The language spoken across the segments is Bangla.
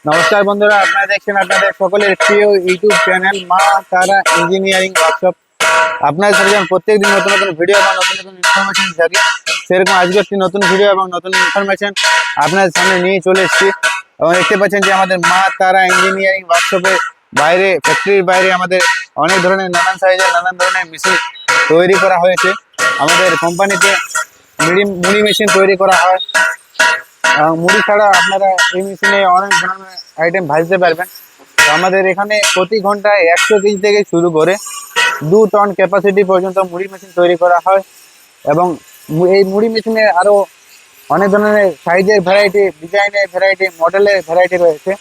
নমস্কার বন্ধুরা, আপনারা দেখছেন আপনাদের সকলের প্রিয় ইউটিউব চ্যানেল মা তারা ইঞ্জিনিয়ারিং ওয়ার্কশপ। আপনাদের সাথে যেমন প্রত্যেকদিন নতুন নতুন ভিডিও এবং নতুন নতুন ইনফরমেশন থাকে, সেরকম আজকে একটি নতুন ভিডিও এবং নতুন ইনফরমেশন আপনাদের সামনে নিয়ে চলে এসেছি। এবং দেখতে পাচ্ছেন যে আমাদের মা তারা ইঞ্জিনিয়ারিং ওয়ার্কশপের বাইরে, ফ্যাক্টরির বাইরে আমাদের অনেক ধরনের নানান সাইজের নানান ধরনের মেশিন তৈরি করা হয়েছে। আমাদের কোম্পানিতে মুড়ি মেশিন তৈরি করা হয়। মুড়ি ছাড়া আপনারা এই মেশিনে অনেক ধরনের আইটেম ভাজতে পারবেন। তো আমাদের এখানে প্রতি ঘন্টায় 100 কেজি থেকে শুরু করে 2 টন ক্যাপাসিটি পর্যন্ত মুড়ি মেশিন তৈরি করা হয়। এবং এই মুড়ি মেশিনে আরও অনেক ধরনের সাইজের ভ্যারাইটি, ডিজাইনের ভ্যারাইটি, মডেলের ভ্যারাইটি রয়েছে।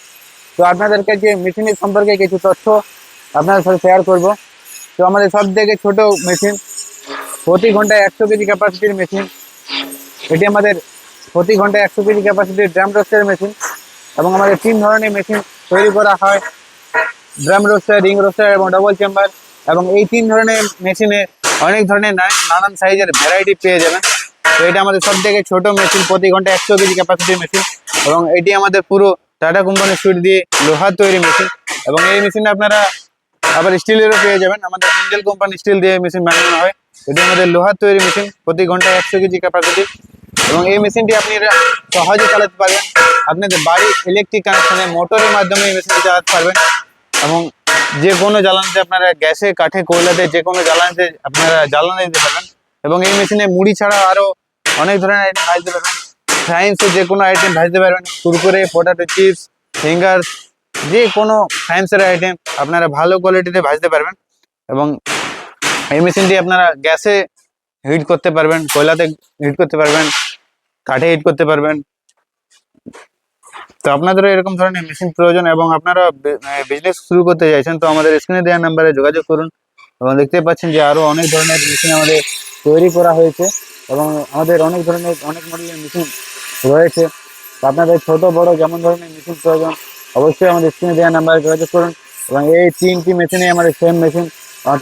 তো আপনাদেরকে যে মেশিনের সম্পর্কে কিছু তথ্য আপনাদের সাথে শেয়ার করব। তো আমাদের সব থেকে ছোট মেশিন, প্রতি ঘন্টায় 100 কেজি ক্যাপাসিটির মেশিন। এটি আমাদের প্রতি ঘন্টায় 100 কেজি ক্যাপাসিটির ড্রাম রোস্টার মেশিন। এবং আমাদের 3 ধরনের মেশিন তৈরি করা হয়: ড্রাম রোস্টার, রিং রোস্টার এবং ডবল চেম্বার। এবং এই 3 ধরনের মেশিনে অনেক ধরনের নানান সাইজের ভ্যারাইটি পেয়ে যাবেন। তো এটা আমাদের সব থেকে ছোট মেশিন, প্রতি ঘন্টায় 100 কেজি ক্যাপাসিটির মেশিন। এবং এটি আমাদের পুরো টাটা কোম্পানির সুইট দিয়ে লোহার তৈরি মেশিন। এবং এই মেশিনে আপনারা আবার স্টিলেরও পেয়ে যাবেন। আমাদের জিন্দাল কোম্পানি স্টিল দিয়ে মেশিন বানানো হয়। এটি আমাদের লোহার তৈরি মেশিন, প্রতি ঘন্টায় 100 কেজি ক্যাপাসিটি। এবং এই মেশিনটি আপনারা সহজে চালাতে পারবেন। আপনাদের বাড়ির ইলেকট্রিক কানেকশনে মোটরের মাধ্যমে এই মেশিনটি চালাতে পারবেন। এবং যে কোনো জ্বালানিতে, আপনারা গ্যাসে, কাঠে, কোয়লাতে, যে কোনো জ্বালানিতে আপনারা জ্বালানি দিতে পারবেন। এবং এই মেশিনে মুড়ি ছাড়া আরও অনেক ধরনের আইটেম ভাজতে পারবেন। ফ্রাইন্সে যে কোনো আইটেম ভাজতে পারবেন, কুরকুরে, পটাটো চিপস, ফিঙ্গার্স, যে কোনো সায়েন্সের আইটেম আপনারা ভালো কোয়ালিটিতে ভাজতে পারবেন। এবং এই মেশিনটি আপনারা গ্যাসে হিট করতে পারবেন, কয়লাতে হিট করতে পারবেন, কাঠে হিট করতে পারবেন। তো আপনাদেরও এরকম ধরনের মেশিন প্রয়োজন এবং আপনারা বিজনেস শুরু করতে চাইছেন, তো আমাদের স্ক্রিনে দেওয়া নাম্বারে যোগাযোগ করুন। এবং দেখতে পাচ্ছেন যে আরও অনেক ধরনের মেশিন আমাদের তৈরি করা হয়েছে। এবং আমাদের অনেক ধরনের, অনেক মডেলের মেশিন রয়েছে। তো আপনাদের ছোট বড় যেমন ধরনের মেশিন প্রয়োজন, অবশ্যই আমাদের স্ক্রিনে দেওয়া নাম্বারে যোগাযোগ করুন। এবং এই 3টি মেশিনে আমাদের সেম মেশিন,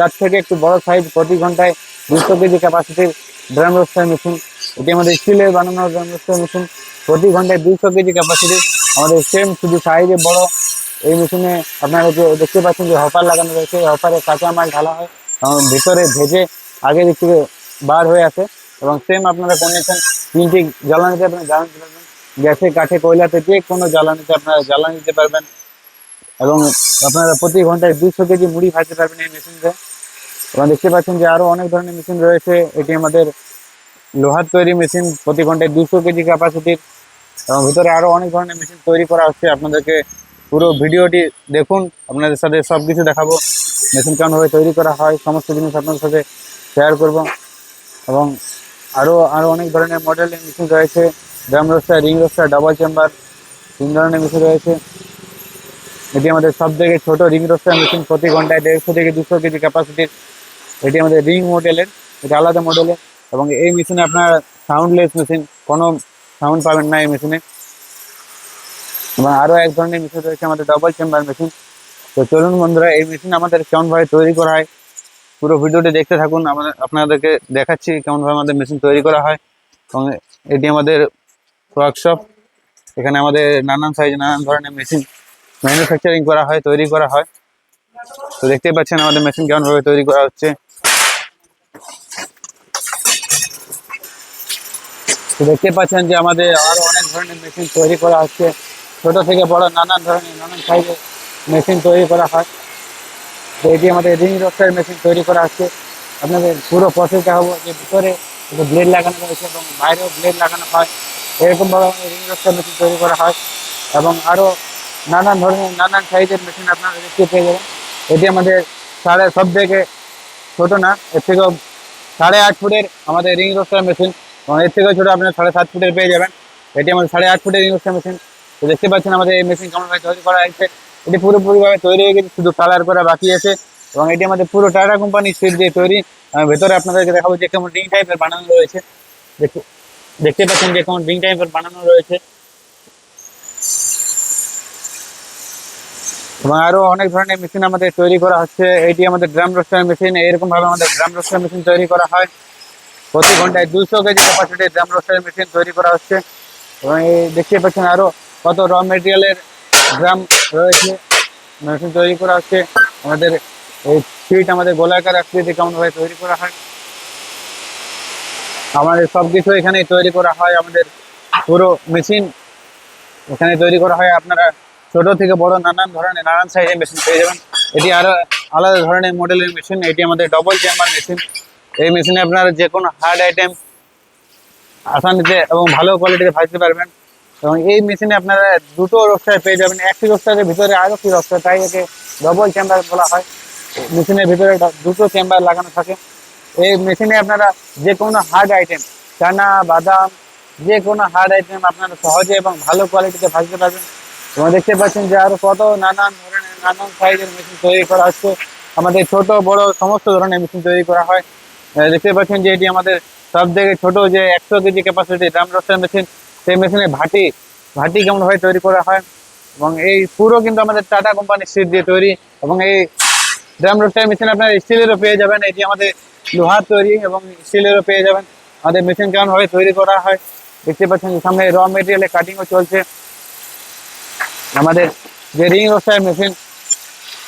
তার থেকে একটু বড় সাইজ, প্রতি ঘন্টায় 200 কেজি ক্যাপাসিটির ড্রাম রোস্টার মেশিন। এটি আমাদের স্টিলের বানানো ড্রাম রোস্টার মেশিন, প্রতি ঘন্টায় 200 কেজি ক্যাপাসিটি। আমাদের সেম, শুধু সাইজে বড়। এই মেশিনে আপনারা যে দেখতে পাচ্ছেন যে হপার লাগানো রয়েছে, হপারে কাঁচামাল ঢালা হয় এবং ভিতরে ভেজে আগের দিক থেকে বার হয়ে আসে। এবং সেম আপনারা কন্ডিশন 3টি জ্বালানিতে আপনারা জ্বালানি দিতে পারবেন, গ্যাসে, কাঠে, কোয়লাতে, যে কোনো জ্বালানিতে আপনারা জ্বালানি দিতে পারবেন। এবং আপনারা প্রতি ঘন্টায় 200 কেজি মুড়ি ভাজতে পারবেন এই মেশিনতে। এবং দেখতে পাচ্ছেন যে আরও অনেক ধরনের মেশিন রয়েছে। এটি আমাদের লোহার তৈরি মেশিন, প্রতি ঘন্টায় 200 কেজি ক্যাপাসিটির। এবং ভিতরে আরও অনেক ধরনের মেশিন তৈরি করা হচ্ছে। আপনাদেরকে পুরো ভিডিওটি দেখুন, আপনাদের সাথে সব কিছু দেখাবো, মেশিন কেমনভাবে তৈরি করা হয়, সমস্ত জিনিস আপনাদের সাথে শেয়ার করব। এবং আরও অনেক ধরনের মডেলের মেশিন রয়েছে: drum roaster, ring roaster, double chamber, 3 ধরনের মেশিন রয়েছে। এটি আমাদের সব থেকে ছোট রিং রোস্টার মেশিন, প্রতি ঘন্টায় 150 থেকে 200 কেজি ক্যাপাসিটির। এটি আমাদের রিং মডেলের, এটা আলাদা মডেলের। এবং এই মেশিনে আপনার সাউন্ডলেস মেশিন, কোনো সাউন্ড পাবেন না এই মেশিনে। এবং আরও এক ধরনের মেশিন রয়েছে আমাদের ডবল চেম্বার মেশিন। তো চলুন বন্ধুরা, এই মেশিন আমাদের কেমনভাবে তৈরি করা হয় পুরো ভিডিওটি দেখতে থাকুন। আপনাদেরকে দেখাচ্ছি কেমনভাবে আমাদের মেশিন তৈরি করা হয়। এবং এটি আমাদের ওয়ার্কশপ, এখানে আমাদের নানান সাইজ, নানান ধরনের মেশিন ম্যানুফ্যাকচারিং করা হয়, তৈরি করা হয়। তো দেখতেই পাচ্ছেন আমাদের মেশিন কেমনভাবে তৈরি করা হচ্ছে। তো দেখতে পাচ্ছেন যে আমাদের আরও অনেক ধরনের মেশিন তৈরি করা হচ্ছে, ছোট থেকে বড় নানান ধরনের, নানান সাইজের মেশিন তৈরি করা হয়। তো এটি আমাদের রিং রোস্টার মেশিন তৈরি করা হচ্ছে। আপনাদের পুরো প্রসেসটা হবো যে ভিতরে একটু ব্লেড লাগানো রয়েছে এবং বাইরেও ব্লেড লাগানো হয়, এরকমভাবে আমাদের রিং রোস্টার মেশিন তৈরি করা হয়। এবং আরও নানান ধরনের, নানান সাইজের মেশিন আপনারা দেখতে পেয়ে যাবেন। এটি আমাদের সব থেকে ছোটো না, এর থেকেও 8.5 ফুটের আমাদের রিং রোস্টার মেশিন। এবং এর থেকেও ছোটো আপনার 7.5 ফুটের পেয়ে যাবেন। এটি আমাদের 8.5 ফুটের রিং রোস্টার মেশিন। তো দেখতে পাচ্ছেন আমাদের এই মেশিন কেমনভাবে তৈরি করা হয়েছে। এটি পুরোপুরিভাবে তৈরি হয়ে গেছে, শুধু কালার করা বাকি আছে। এবং এটি আমাদের পুরো টাটা কোম্পানির সুইচ দিয়ে তৈরি। ভেতরে আপনাদেরকে দেখাবো যে কেমন রিং টাইপের বানানো রয়েছে। দেখতে পাচ্ছেন যে কেমন রিং টাইপের বানানো রয়েছে। এবং আরও অনেক ধরনের মেশিন আমাদের তৈরি করা হচ্ছে। এটি আমাদের ড্রাম রোস্টার মেশিন, এরকমভাবে আমাদের ড্রাম রোস্টার মেশিন তৈরি করা হয়। প্রতি ঘন্টায় 200 কেজি ক্যাপাসিটির ড্রাম রোস্টার মেশিন তৈরি করা হচ্ছে। এবং এই দেখতে পাচ্ছেন আরও কত র মেটেরিয়ালের ড্রাম রয়েছে, মেশিন তৈরি করা হচ্ছে। আমাদের এই সিট আমাদের গোলাকার আকৃতি কেমন ভাবে তৈরি করা হয়, আমাদের সবকিছু এখানে তৈরি করা হয়। আমাদের পুরো মেশিন এখানে তৈরি করা হয়। আপনারা ছোট থেকে বড় নানান ধরনের নানান সাইজের মেশিন পেয়ে যাবেন। এটি আরো আলাদা ধরনের মডেলের মেশিন। এটি আমাদের ডবল চেম্বার মেশিন। এই মেশিনে আপনারা যে কোনো হার্ড আইটেম আসানিতে এবং ভালো কোয়ালিটিতে ভাজতে পারবেন। এবং এই মেশিনে আপনারা দুটো রোস্টার পেয়ে যাবেন। একটি রোস্টারের ভিতরে আরো কি রোস্টার, তাই একে ডবল চেম্বার বলা হয়। মেশিনের ভিতরে দুটো চেম্বার লাগানো থাকে। এই মেশিনে আপনারা যে কোনো হার্ড আইটেম, চানা, বাদাম, যে কোনো হার্ড আইটেম আপনারা সহজে এবং ভালো কোয়ালিটিতে ভাজতে পারবেন। এবং দেখতে পাচ্ছেন যে আরো কত নানান ধরনের নানান সাইজের মেশিন তৈরি করা হচ্ছে। আমাদের ছোট বড় সমস্ত ধরনের মেশিন তৈরি করা হয়। দেখতে পাচ্ছেন যে এটি আমাদের সব থেকে ছোট যে 100 kg capacity drum roaster machine, সেই মেশিনে ভাটি ভাটি কেমন ভাবে তৈরি করা হয়। এবং এই পুরো কিন্তু আমাদের টাটা কোম্পানির সিট দিয়ে তৈরি। এবং এই ড্রাম রোস্টার মেশিন আপনার স্টিলেরও পেয়ে যাবেন। এটি আমাদের লোহার তৈরি এবং স্টিলেরও পেয়ে যাবেন। আমাদের মেশিন কেমন ভাবে তৈরি করা হয় দেখতে পাচ্ছেন, সামনে র মেটেরিয়ালে কাটিংও চলছে। আমাদের যে রিং রোস্টার মেশিন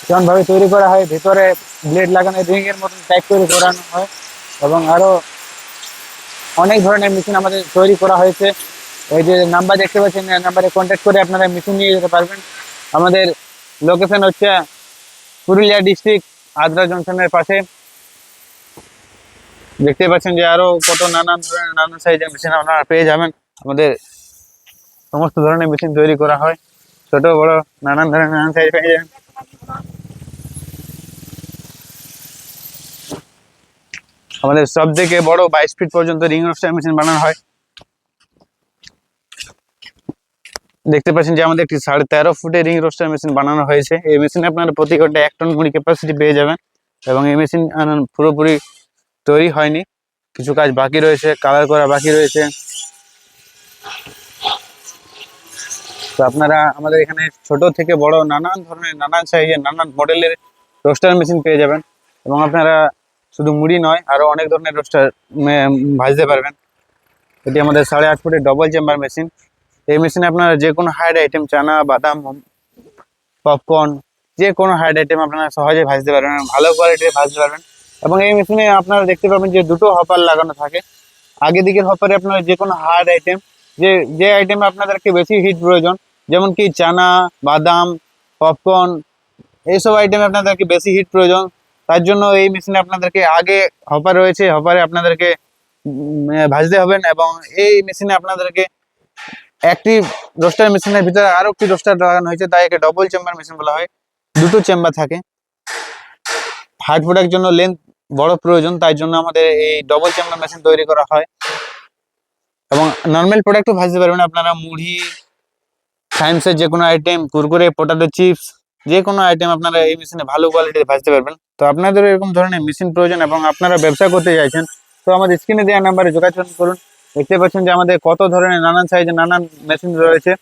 কেমন ভাবে তৈরি করা হয়, ভিতরে ব্লেড লাগানো রিং এর মতন টাইপ করে করানো হয়। এবং আরো অনেক ধরনের মেশিন আমাদের তৈরি করা হয়েছে। এই যে নাম্বার দেখতে পাচ্ছেন, নাম্বারে কন্ট্যাক্ট করে আপনারা মেশিন নিয়ে যেতে পারবেন। আমাদের লোকেশন হচ্ছে পুরুলিয়া ডিস্ট্রিক্ট, আদ্রা জংশনের পাশে। দেখতে পাচ্ছেন যে আরো কত নানান ধরনের নানান সাইজের মেশিন আপনারা পেয়ে যাবেন। আমাদের সমস্ত ধরনের মেশিন তৈরি করা হয়, ছোট বড় নানান ধরনের নানান সাইজ পেয়ে যাবেন। আমাদের সব থেকে বড় 22 ফিট পর্যন্ত রিং রোস্টার মেশিন বানানো হয়। দেখতে পাচ্ছেন যে আমাদের একটি 13.5 ফুটের রিং রোস্টার মেশিন বানানো হয়েছে। এই মেশিনে আপনারা প্রতি ঘন্টায় 1 টন মুড়ি ক্যাপাসিটি পেয়ে যাবেন। এবং এই মেশিন পুরোপুরি তৈরি হয়নি, কিছু কাজ বাকি রয়েছে, কালার করা বাকি রয়েছে। তো আপনারা আমাদের এখানে ছোট থেকে বড় নানান ধরনের নানান সাইজের নানান মডেলের রোস্টার মেশিন পেয়ে যাবেন। এবং আপনারা শুধু মুড়ি নয়, আরো অনেক ধরনের রোস্টার ভাজতে পারবেন। এটি আমাদের 8.5 ফুটের ডবল চেম্বার মেশিন। এই মেশিনে আপনারা যে কোনো হার্ড আইটেম, চানা, বাদাম, পপকর্ন, যে কোনো হার্ড আইটেম আপনারা সহজে ভাজতে পারবেন, ভালো কোয়ালিটির ভাজতে পারবেন। এবং এই মেশিনে আপনারা দেখতে পাবেন যে দুটো হপার লাগানো থাকে। আগে দিকের হপারে আপনারা যে কোনো হার্ড আইটেম, যে যে আইটেমে আপনাদেরকে বেশি হিট প্রয়োজন, যেমন কি চানা, বাদাম, পপকর্ন, এইসব আইটেমে আপনাদেরকে বেশি হিট প্রয়োজন, তার জন্য এই মেশিনে আপনাদেরকে আগে হপার রয়েছে, হপারে আপনাদেরকে ভাজতে হবেন। এবং এই মেশিনে আপনাদেরকে একটি রোস্টার মেশিনের ভিতরে আরো একটি রোস্টার লাগানো হয়েছে, তাই একে ডবল চেম্বার মেশিন বলা হয়। দুটো চেম্বার থাকে। হার্ড প্রোডাক্টের জন্য লেন্থ বড় প্রয়োজন, তাই জন্য আমাদের এই ডবল চেম্বার মেশিন তৈরি করা হয়। এবং নর্মাল প্রোডাক্টও ভাজতে পারবেন আপনারা, মুড়ি, সায়েন্সের যে কোনো আইটেম, কুরকুরে, পটাটো চিপস, যে কোনো আইটেম আপনারা এই মেশিনে ভালো কোয়ালিটির ভাজতে পারবেন। তো আপনাদের এরকম ধরনের মেশিন প্রয়োজন এবং আপনারা ব্যবসা করতে চাইছেন, তো আমাদের স্ক্রিনে দেওয়া নাম্বারে যোগাযোগ করুন। দেখতে পাচ্ছেন যে আমাদের কত ধরনের নানান সাইজের নানান মেশিন রয়েছে।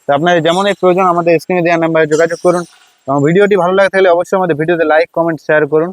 তো আপনাদের যেমনই প্রয়োজন আমাদের স্ক্রিনে দেওয়া নাম্বারে যোগাযোগ করুন। এবং ভিডিওটি ভালো লাগে থাকলে অবশ্যই আমাদের ভিডিওতে লাইক, কমেন্ট, শেয়ার করুন।